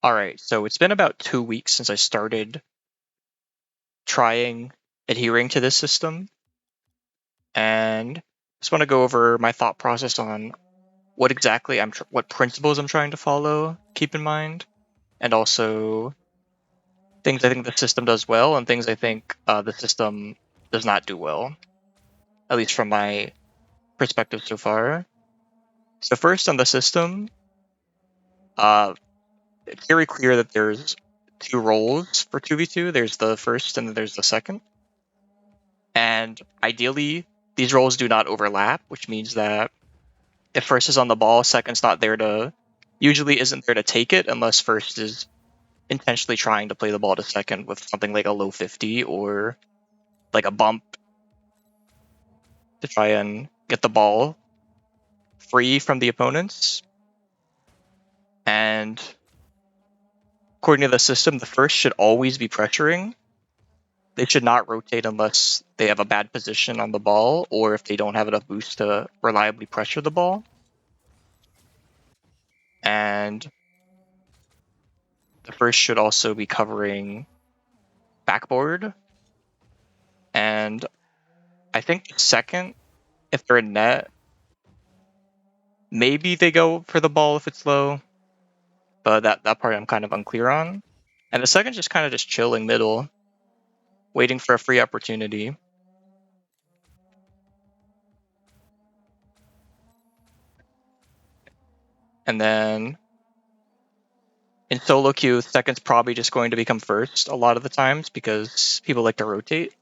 Alright, so it's been about 2 weeks since I started trying adhering to this system, and I just want to go over my thought process on what exactly what principles I'm trying to follow, keep in mind, and also things I think the system does well and things I think the system does not do well, at least from my perspective so far. So first on the system, uh, it's very clear that there's two roles for 2v2. There's the first and then there's the second. And ideally, these roles do not overlap, which means that if first is on the ball, second's not there to, usually isn't there to take it unless first is intentionally trying to play the ball to second with something like a low 50 or like a bump to try and get the ball free from the opponents. And according to the system, the first should always be pressuring. They should not rotate unless they have a bad position on the ball or if they don't have enough boost to reliably pressure the ball. And the first should also be covering backboard. And I think the second, if they're in net, maybe they go for the ball if it's low, but that part I'm kind of unclear on. And the second just kind of just chilling middle, waiting for a free opportunity. And then in solo queue, second's probably just going to become first a lot of the times because people like to rotate.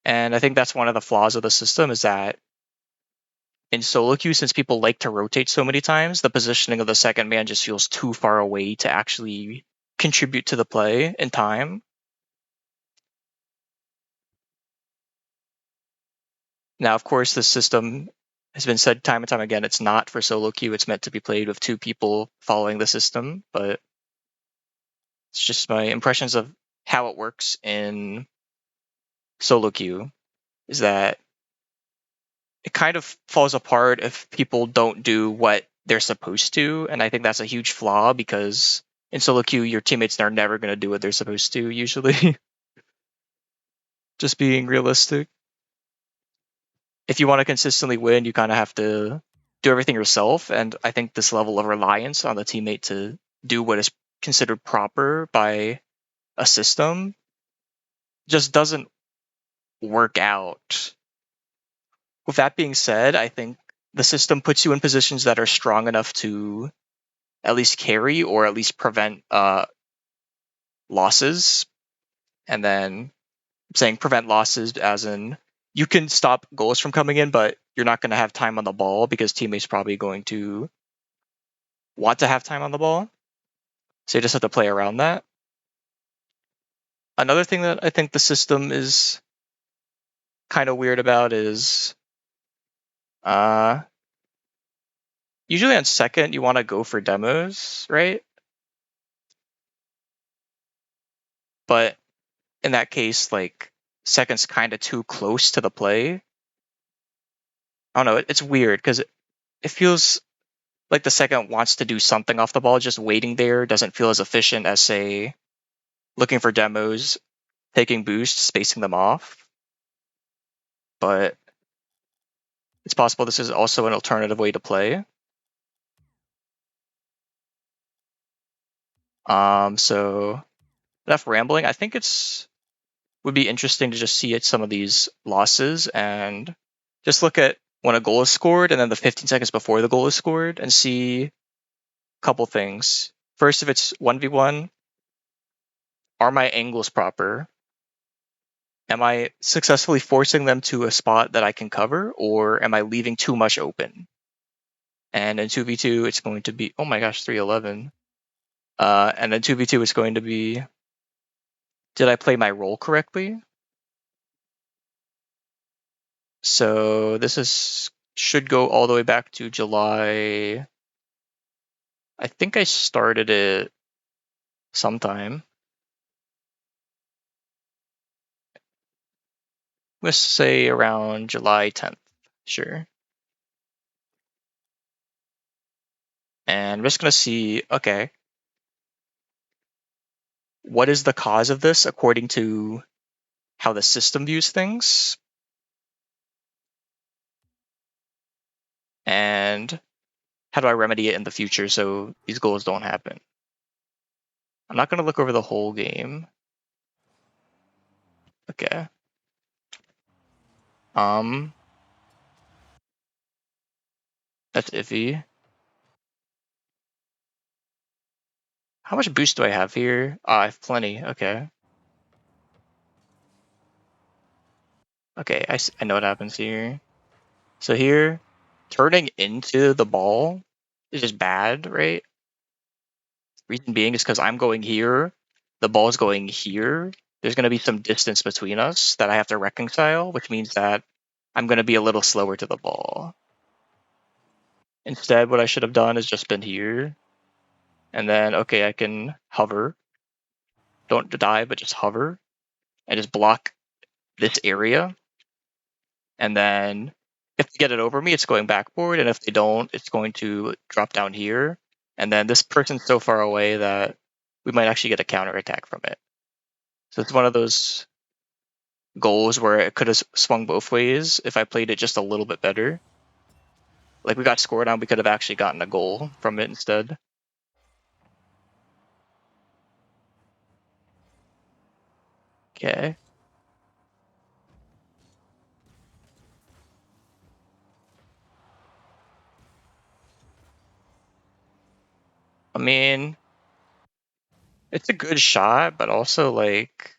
And I think that's one of the flaws of the system is that in solo queue, since people like to rotate so many times, the positioning of the second man just feels too far away to actually contribute to the play in time. Now, of course, this system has been said time and time again, it's not for solo queue. It's meant to be played with two people following the system, but it's just my impressions of how it works in solo queue is that it kind of falls apart if people don't do what they're supposed to. And I think that's a huge flaw because in solo queue, your teammates are never going to do what they're supposed to, usually. Just being realistic. If you want to consistently win, you kind of have to do everything yourself. And I think this level of reliance on the teammate to do what is considered proper by a system just doesn't work out. With that being said, I think the system puts you in positions that are strong enough to at least carry or at least prevent losses. And then I'm saying prevent losses as in you can stop goals from coming in, but you're not going to have time on the ball because teammates probably going to want to have time on the ball. So you just have to play around that. Another thing that I think the system is kind of weird about is usually on second you want to go for demos, right? But in that case, like second's kind of too close to the play. I don't know. It's weird because it feels like the second wants to do something off the ball. Just waiting there doesn't feel as efficient as, say, looking for demos, taking boosts, spacing them off. But it's possible this is also an alternative way to play. So enough rambling. I think it's would be interesting to just see it some of these losses and just look at when a goal is scored and then the 15 seconds before the goal is scored and see a couple things. First, if it's 1v1, are my angles proper? Am I successfully forcing them to a spot that I can cover, or am I leaving too much open? And in 2v2, it's going to be, oh my gosh, 311. And then 2v2, it's going to be, did I play my role correctly? So this is should go all the way back to July. I think I started it sometime. Let's say around July 10th. Sure. And I'm just going to see, okay, what is the cause of this according to how the system views things? And how do I remedy it in the future so these goals don't happen? I'm not going to look over the whole game. Okay. That's iffy. How much boost do I have here? I have plenty. Okay. Okay, I know what happens here. So here, turning into the ball is just bad, right? Reason being is because I'm going here, the ball's going here. There's going to be some distance between us that I have to reconcile, which means that I'm going to be a little slower to the ball. Instead, what I should have done is just been here. And then, okay, I can hover. Don't die, but just hover. And just block this area. And then if they get it over me, it's going backboard. And if they don't, it's going to drop down here. And then this person's so far away that we might actually get a counter attack from it. So it's one of those goals where it could have swung both ways if I played it just a little bit better. Like we got scored on, we could have actually gotten a goal from it instead. Okay. I mean, it's a good shot, but also like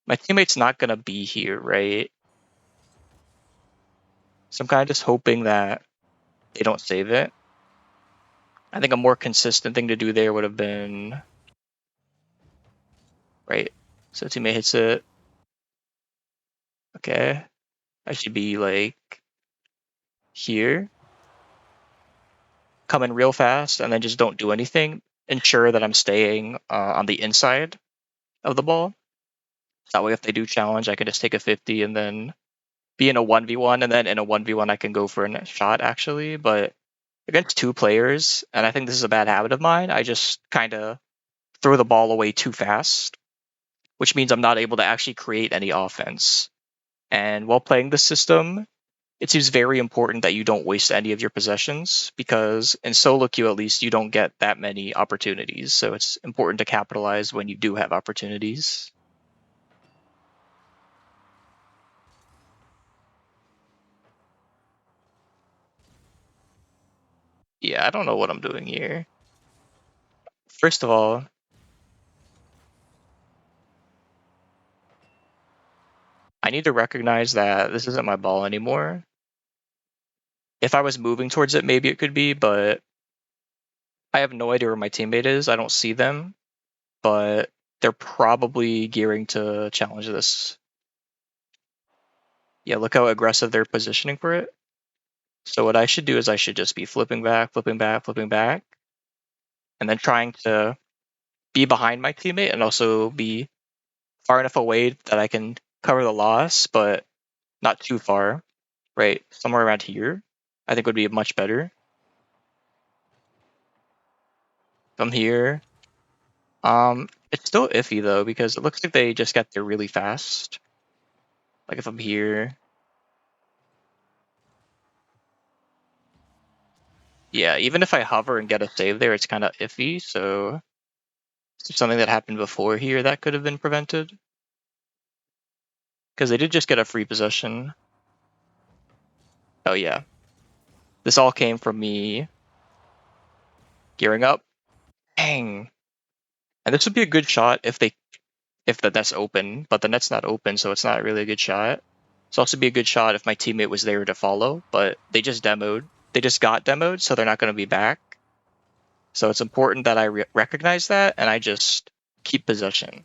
my teammate's not gonna be here, right? So I'm kind of just hoping that they don't save it. I think a more consistent thing to do there would have been right. So teammate hits it. Okay. I should be like here. Come in real fast and then just don't do anything. Ensure that I'm staying on the inside of the ball. That way if they do challenge, I can just take a 50 and then be in a 1v1, and then in a 1v1 I can go for a shot actually. But against two players, and I think this is a bad habit of mine, I just kind of throw the ball away too fast, which means I'm not able to actually create any offense. And while playing the system, it seems very important that you don't waste any of your possessions, because in solo queue at least you don't get that many opportunities. So it's important to capitalize when you do have opportunities. Yeah, I don't know what I'm doing here. First of all, I need to recognize that this isn't my ball anymore. If I was moving towards it, maybe it could be, but I have no idea where my teammate is. I don't see them, but they're probably gearing to challenge this. Yeah, look how aggressive they're positioning for it. So what I should do is I should just be flipping back, flipping back, flipping back, and then trying to be behind my teammate and also be far enough away that I can cover the loss, but not too far, right? Somewhere around here, I think would be much better. From here, it's still iffy though, because it looks like they just got there really fast. Like if I'm here, yeah, even if I hover and get a save there, it's kind of iffy. So something that happened before here that could have been prevented, because they did just get a free possession. Oh yeah, this all came from me gearing up. Dang, and this would be a good shot if the net's open, but the net's not open, so it's not really a good shot. It's also be a good shot if my teammate was there to follow, but they just demoed. They just got demoed, so they're not going to be back. So it's important that I recognize that and I just keep possession.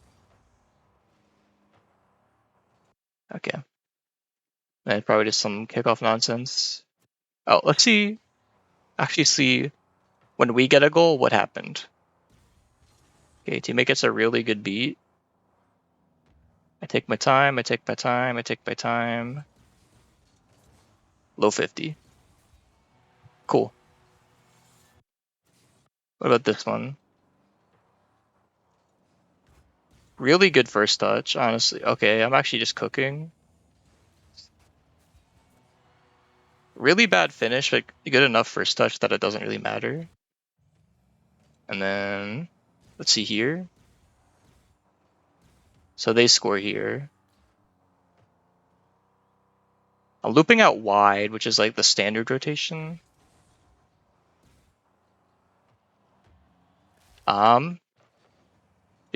Okay. And probably just some kickoff nonsense. Oh, let's see. Actually, see when we get a goal, what happened. Okay, teammate gets a really good beat. I take my time. I take my time. I take my time. Low 50. Cool. What about this one? Really good first touch, honestly. Okay, I'm actually just cooking. Really bad finish, but good enough first touch that it doesn't really matter. And then, let's see here. So they score here. I'm looping out wide, which is like the standard rotation. You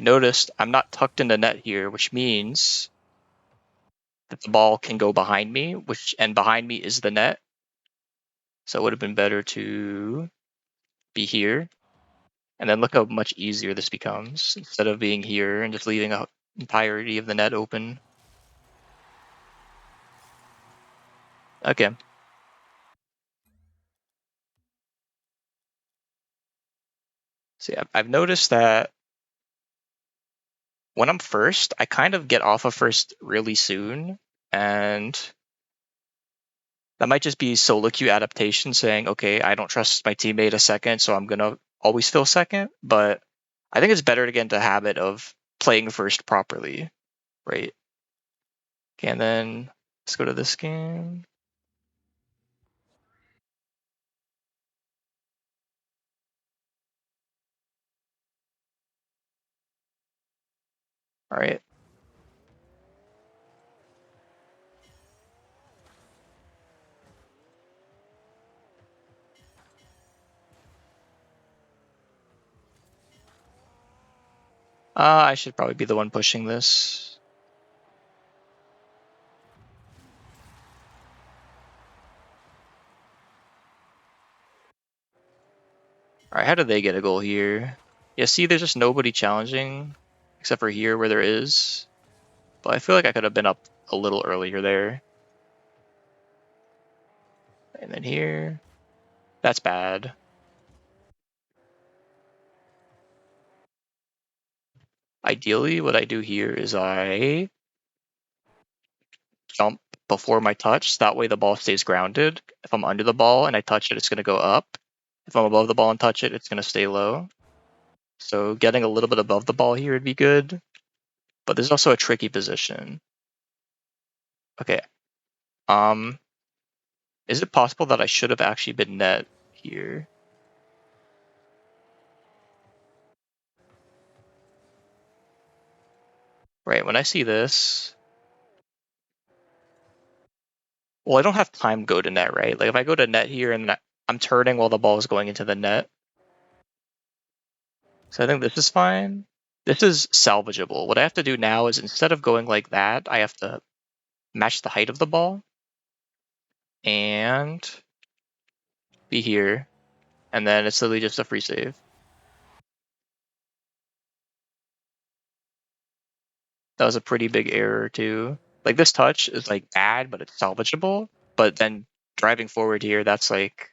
noticed I'm not tucked in the net here, which means that the ball can go behind me, and behind me is the net. So it would have been better to be here. And then look how much easier this becomes instead of being here and just leaving the entirety of the net open. Okay. See, I've noticed that when I'm first, I kind of get off of first really soon. And that might just be solo queue adaptation saying, okay, I don't trust my teammate a second, so I'm going to always fill second. But I think it's better to get into habit of playing first properly, right? Okay, and then let's go to this game. All right. I should probably be the one pushing this. All right, how did they get a goal here? Yeah, see, there's just nobody challenging except for here where there is. But I feel like I could have been up a little earlier there. And then here, that's bad. Ideally, what I do here is I jump before my touch. That way the ball stays grounded. If I'm under the ball and I touch it, it's going to go up. If I'm above the ball and touch it, it's going to stay low. So getting a little bit above the ball here would be good. But there's also a tricky position. Okay. Is it possible that I should have actually been net here? Right, when I see this, well, I don't have time to go to net, right? Like if I go to net here and I'm turning while the ball is going into the net. So I think this is fine. This is salvageable. What I have to do now is instead of going like that, I have to match the height of the ball and be here. And then it's literally just a free save. That was a pretty big error too. Like this touch is like bad, but it's salvageable. But then driving forward here, that's like,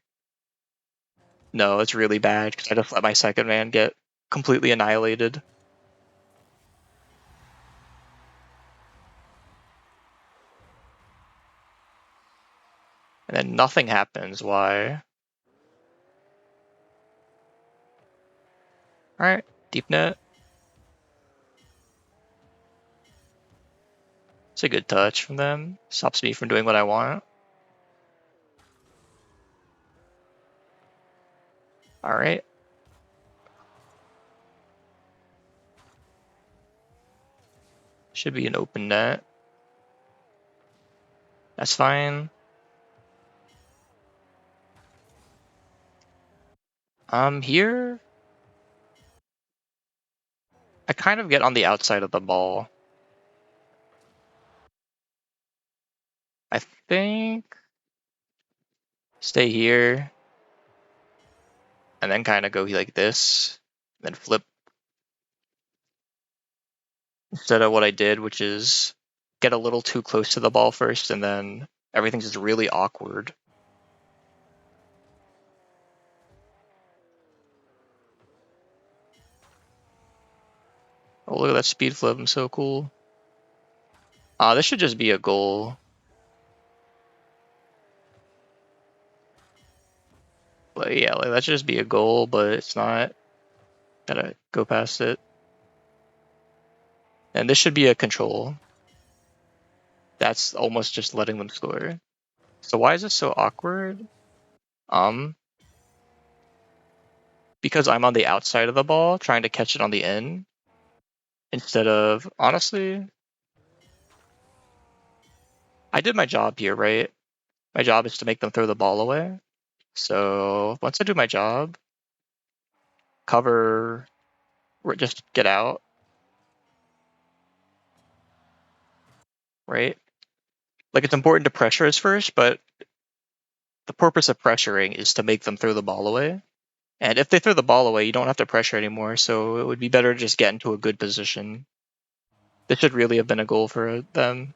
no, it's really bad because I just let my second man get completely annihilated. And then nothing happens. Why? Alright, deep net. It's a good touch from them. Stops me from doing what I want. Alright. Should be an open net. That's fine. Here, I kind of get on the outside of the ball. I think stay here and then kind of go like this, then flip instead of what I did, which is get a little too close to the ball first and then everything's just really awkward. Oh, look at that speed flip. I'm so cool. This should just be a goal. Like, yeah, like that should just be a goal, but it's not. Gotta go past it. And this should be a control. That's almost just letting them score. So why is this so awkward? Because I'm on the outside of the ball trying to catch it on the in instead of, honestly, I did my job here, right? My job is to make them throw the ball away. So once I do my job, cover, just get out, right? Like it's important to pressure us first, but the purpose of pressuring is to make them throw the ball away. And if they throw the ball away, you don't have to pressure anymore. So it would be better to just get into a good position. This should really have been a goal for them.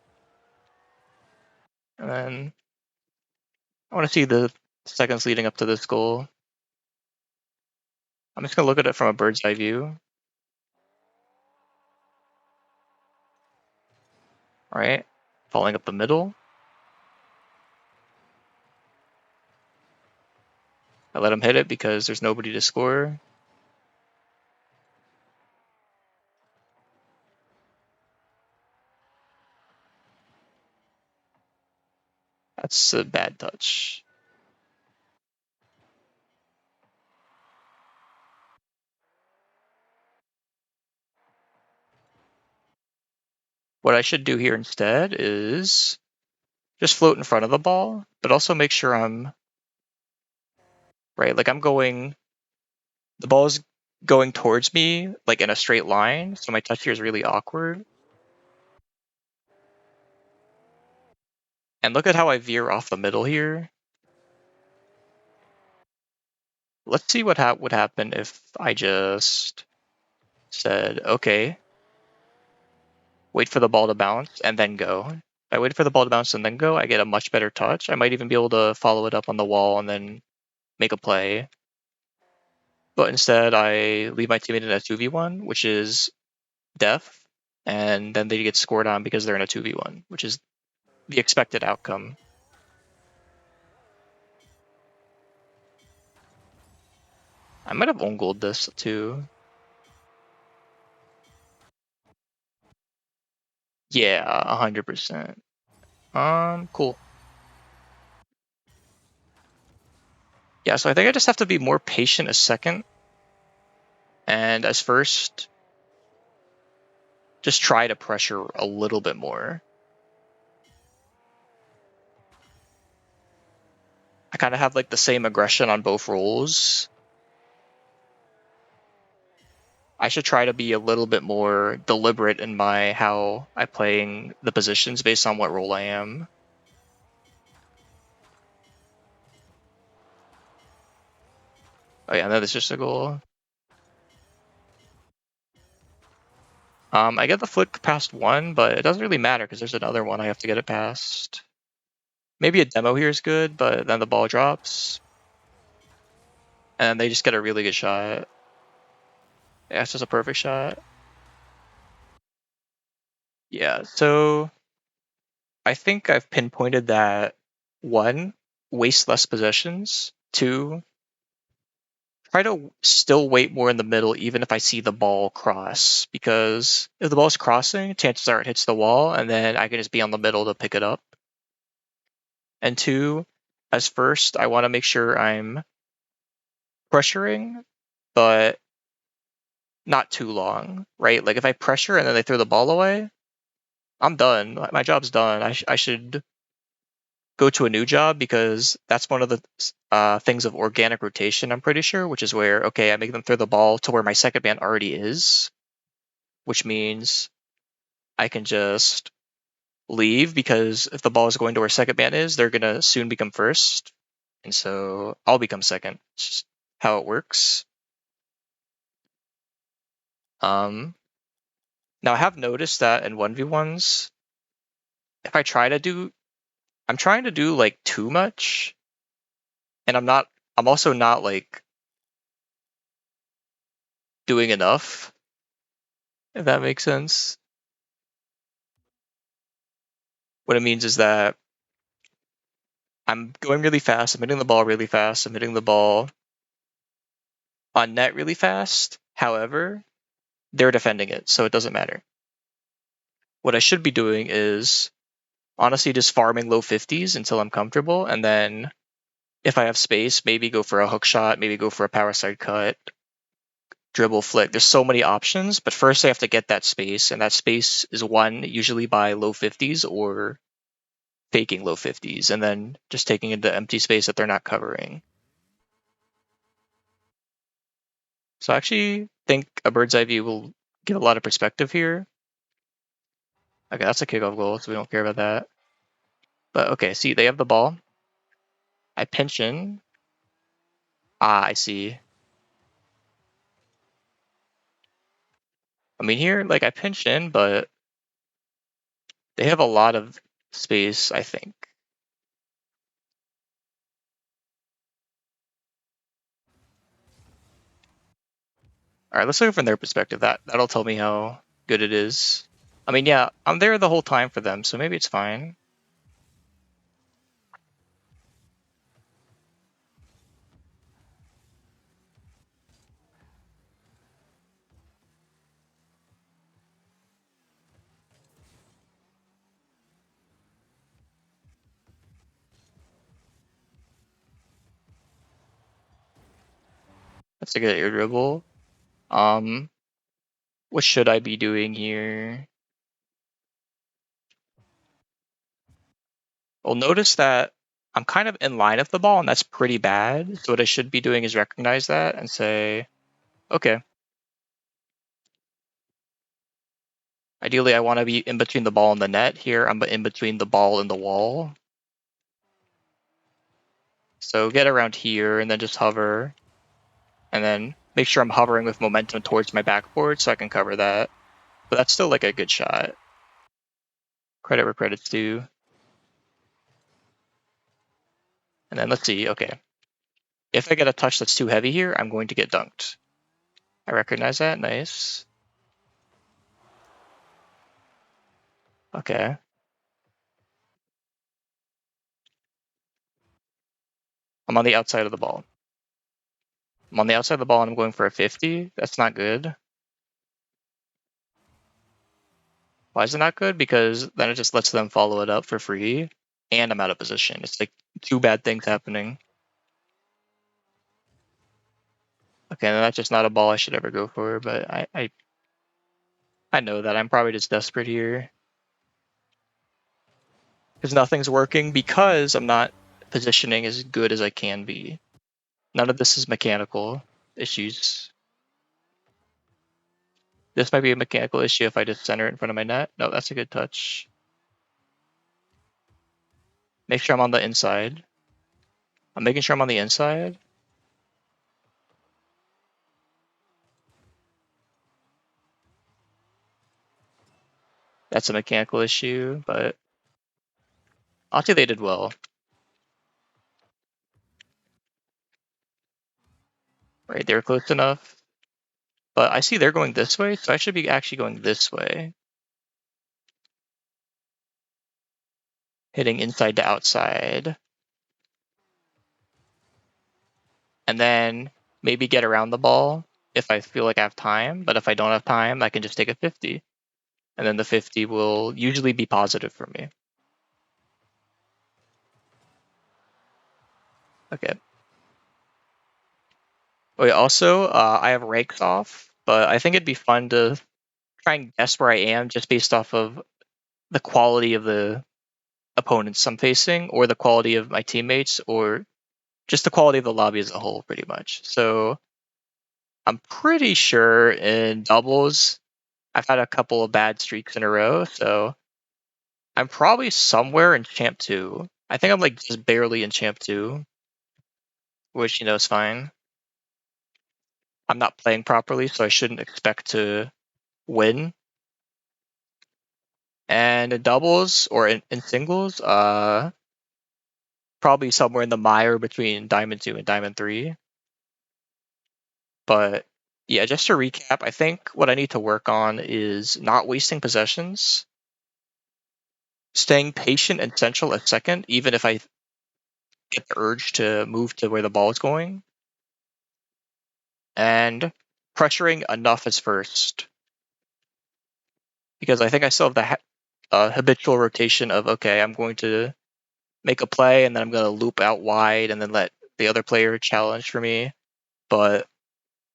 And then I want to see the seconds leading up to this goal. I'm just going to look at it from a bird's eye view. All right. Falling up the middle. I let him hit it because there's nobody to score. That's a bad touch. What I should do here instead is just float in front of the ball, but also make sure I'm right. Like I'm going, the ball is going towards me like in a straight line. So my touch here is really awkward. And look at how I veer off the middle here. Let's see what would happen if I just said, okay, wait for the ball to bounce and then go. If I wait for the ball to bounce and then go, I get a much better touch. I might even be able to follow it up on the wall and then make a play. But instead, I leave my teammate in a 2v1, which is death, and then they get scored on because they're in a 2v1, which is the expected outcome. I might have own goaled this too. Yeah, 100%. Cool. Yeah, so I think I just have to be more patient as second. And as first, just try to pressure a little bit more. I kind of have like the same aggression on both roles. I should try to be a little bit more deliberate in my how I'm playing the positions based on what role I am. Oh yeah, that is just a goal. I get the flick past one, but it doesn't really matter because there's another one I have to get it past. Maybe a demo here is good, but then the ball drops. And they just get a really good shot. Yeah, it's just a perfect shot. Yeah, so I think I've pinpointed that one, waste less possessions. Two, try to still wait more in the middle even if I see the ball cross. Because if the ball's crossing, chances are it hits the wall, and then I can just be on the middle to pick it up. And two, as first, I want to make sure I'm pressuring, but not too long, right? Like if I pressure and then they throw the ball away, I'm done. My job's done. I should go to a new job because that's one of the things of organic rotation, I'm pretty sure, which is where, okay, I make them throw the ball to where my second man already is, which means I can just leave because if the ball is going to where second man is, they're going to soon become first. And so I'll become second. It's just how it works. Um, Now I have noticed that in 1v1s, if I'm trying to do like too much, and I'm also not like doing enough, if that makes sense. What it means is that I'm going really fast, I'm hitting the ball really fast, I'm hitting the ball on net really fast, However, they're defending it, so it doesn't matter. What I should be doing is honestly just farming low 50s until I'm comfortable, and then if I have space, maybe go for a hook shot, maybe go for a power side cut, dribble flick. There's so many options, but first I have to get that space, and that space is won usually by low 50s or faking low 50s, and then just taking into empty space that they're not covering. So I actually think a bird's eye view will give a lot of perspective here. Okay, that's a kickoff goal, so we don't care about that. But okay, see, they have the ball. I pinch in. Ah, I see. I mean, here, like, I pinch in, but they have a lot of space, I think. All right, let's look from their perspective. That'll tell me how good it is. I mean, yeah, I'm there the whole time for them, so maybe it's fine. That's a good air dribble. Um, what should I be doing here? Well, notice that I'm kind of in line of the ball, and that's pretty bad. So what I should be doing is recognize that and say, okay. Ideally, I want to be in between the ball and the net. Here, I'm in between the ball and the wall. So get around here and then just hover. And then make sure I'm hovering with momentum towards my backboard so I can cover that. But that's still like a good shot. Credit where credit's due. And then let's see, okay. If I get a touch that's too heavy here, I'm going to get dunked. I recognize that, nice. Okay. I'm on the outside of the ball. I'm on the outside of the ball and I'm going for a 50. That's not good. Why is it not good? Because then it just lets them follow it up for free. And I'm out of position. It's like two bad things happening. Okay, that's just not a ball I should ever go for, but I know that. I'm probably just desperate here. Because nothing's working because I'm not positioning as good as I can be. None of this is mechanical issues. This might be a mechanical issue if I just center it in front of my net. No, that's a good touch. Make sure I'm on the inside. I'm making sure I'm on the inside. That's a mechanical issue, but honestly, they did well. Right, they were close enough. But I see they're going this way, so I should be actually going this way. Hitting inside to outside. And then maybe get around the ball if I feel like I have time. But if I don't have time, I can just take a 50. And then the 50 will usually be positive for me. Okay. Oh, yeah, also, I have rakes off, but I think it'd be fun to try and guess where I am just based off of the quality of the opponents I'm facing, or the quality of my teammates, or just the quality of the lobby as a whole, pretty much. So I'm pretty sure in doubles, I've had a couple of bad streaks in a row, so I'm probably somewhere in Champ 2. I think I'm like just barely in Champ 2, which, is fine. I'm not playing properly, so I shouldn't expect to win. And in doubles or in singles, probably somewhere in the mire between Diamond 2 and Diamond 3. But yeah, just to recap, I think what I need to work on is not wasting possessions, staying patient and central at second, even if I get the urge to move to where the ball is going, and pressuring enough as first, because I think I still have the habitual rotation of, okay, I'm going to make a play and then I'm going to loop out wide and then let the other player challenge for me. But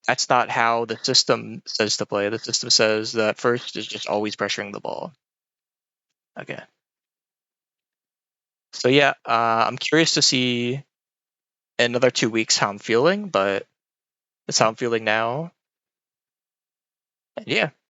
that's not how the system says to play. The system says that first is just always pressuring the ball. Okay. So yeah, I'm curious to see in another 2 weeks how I'm feeling, but that's how I'm feeling now. And yeah,